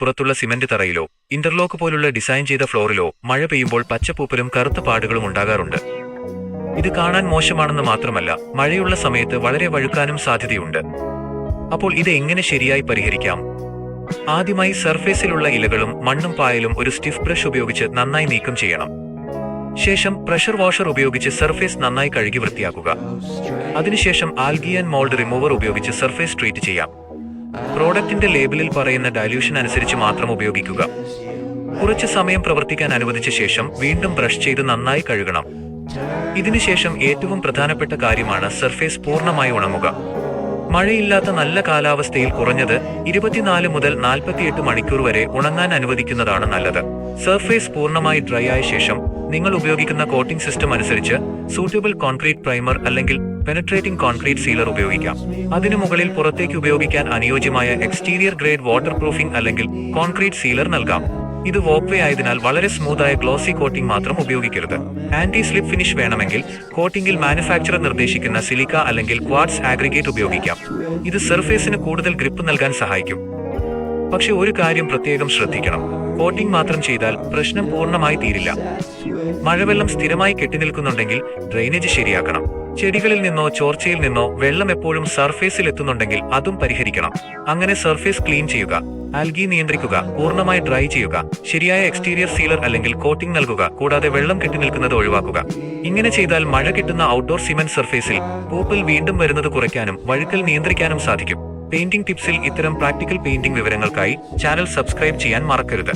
പുറത്തുള്ള cement തറയിലോ interlock പോലുള്ള design ചെയ്ത ഫ്ലോറിലോ മഴ പെയ്യുമ്പോൾ പച്ചപ്പൂപ്പലും കറുത്ത പാടുകളും ഉണ്ടാകാറുണ്ട്. ഇത് കാണാൻ മോശമാണെന്ന് മാത്രമല്ല, മഴയുള്ള സമയത്ത് വളരെ വഴുക്കാനും സാധ്യതയുണ്ട്. അപ്പോൾ ഇത് എങ്ങനെ ശരിയായി പരിഹരിക്കാം? ആദ്യമായി സർഫേസിലുള്ള ഇലകളും മണ്ണും പായലും ഒരു സ്റ്റിഫ് ബ്രഷ് ഉപയോഗിച്ച് നന്നായി നീക്കം ചെയ്യണം. ശേഷം പ്രഷർ വാഷർ ഉപയോഗിച്ച് സർഫേസ് നന്നായി കഴുകി വൃത്തിയാക്കുക. അതിനുശേഷം ആൽഗി ആൻഡ് മോൾഡ് റിമൂവർ ഉപയോഗിച്ച് സർഫേസ് ട്രീറ്റ് ചെയ്യാം. പ്രോഡക്റ്റിന്റെ ലേബലിൽ പറയുന്ന ഡയല്യൂഷൻ അനുസരിച്ച് മാത്രം ഉപയോഗിക്കുക. കുറച്ച് സമയം പ്രവർത്തിക്കാൻ അനുവദിച്ച ശേഷം വീണ്ടും ബ്രഷ് ചെയ്ത് നന്നായി കഴുകണം. ഇതിനുശേഷം ഏറ്റവും പ്രധാനപ്പെട്ട കാര്യമാണ് സർഫേസ് പൂർണ്ണമായി ഉണങ്ങുക. മഴയില്ലാത്ത നല്ല കാലാവസ്ഥയിൽ കുറഞ്ഞത് 24 മുതൽ 48 മണിക്കൂർ വരെ ഉണങ്ങാൻ അനുവദിക്കുന്നതാണ് നല്ലത്. സർഫേസ് പൂർണ്ണമായി ഡ്രൈ ആയ ശേഷം നിങ്ങൾ ഉപയോഗിക്കുന്ന കോട്ടിംഗ് സിസ്റ്റം അനുസരിച്ച് സൂട്ടബിൾ കോൺക്രീറ്റ് പ്രൈമർ അല്ലെങ്കിൽ പെനട്രേറ്റിംഗ് കോൺക്രീറ്റ് സീലർ ഉപയോഗിക്കാം. അതിനു മുകളിൽ പുറത്തേക്ക് ഉപയോഗിക്കാൻ അനുയോജ്യമായ എക്സ്റ്റീരിയർ ഗ്രേഡ് വാട്ടർ പ്രൂഫിംഗ് അല്ലെങ്കിൽ കോൺക്രീറ്റ് സീലർ നൽകാം. ഇത് വോക്ക്വേ ആയതിനാൽ വളരെ സ്മൂത്തായ ഗ്ലോസി കോട്ടിംഗ് മാത്രം ഉപയോഗിക്കരുത്. ആന്റി സ്ലിപ്പ് ഫിനിഷ് വേണമെങ്കിൽ കോട്ടിംഗിൽ മാനുഫാക്ചറർ നിർദ്ദേശിക്കുന്ന സിലിക്ക അല്ലെങ്കിൽ ക്വാർട്സ് ആഗ്രിഗേറ്റ് ഉപയോഗിക്കാം. ഇത് സർഫേസിന് കൂടുതൽ ഗ്രിപ്പ് നൽകാൻ സഹായിക്കും. പക്ഷെ ഒരു കാര്യം പ്രത്യേകം ശ്രദ്ധിക്കണം, കോട്ടിംഗ് മാത്രം ചെയ്താൽ പ്രശ്നം പൂർണ്ണമായി തീരില്ല. മഴവെള്ളം സ്ഥിരമായി കെട്ടിനിൽക്കുന്നുണ്ടെങ്കിൽ ഡ്രെയിനേജ് ശരിയാക്കണം. ചെടികളിൽ നിന്നോ ചോർച്ചയിൽ നിന്നോ വെള്ളം എപ്പോഴും സർഫേസിൽ എത്തുന്നുണ്ടെങ്കിൽ അതും പരിഹരിക്കണം. അങ്ങനെ സർഫേസ് ക്ലീൻ ചെയ്യുക, ആൽഗി നിയന്ത്രിക്കുക, പൂർണ്ണമായി ഡ്രൈ ചെയ്യുക, ശരിയായ എക്സ്റ്റീരിയർ സീലർ അല്ലെങ്കിൽ കോട്ടിംഗ് നൽകുക, കൂടാതെ വെള്ളം കെട്ടിനിൽക്കുന്നത് ഒഴിവാക്കുക. ഇങ്ങനെ ചെയ്താൽ മഴ കിട്ടുന്ന ഔട്ട്ഡോർ സിമന്റ് സർഫേസിൽ പൂപ്പൽ വീണ്ടും വരുന്നത് കുറയ്ക്കാനും വഴുക്കൽ നിയന്ത്രിക്കാനും സാധിക്കും. പെയിന്റിംഗ് ടിപ്സിൽ ഇത്തരം പ്രാക്ടിക്കൽ പെയിന്റിംഗ് വിവരങ്ങൾക്കായി ചാനൽ സബ്സ്ക്രൈബ് ചെയ്യാൻ മറക്കരുത്.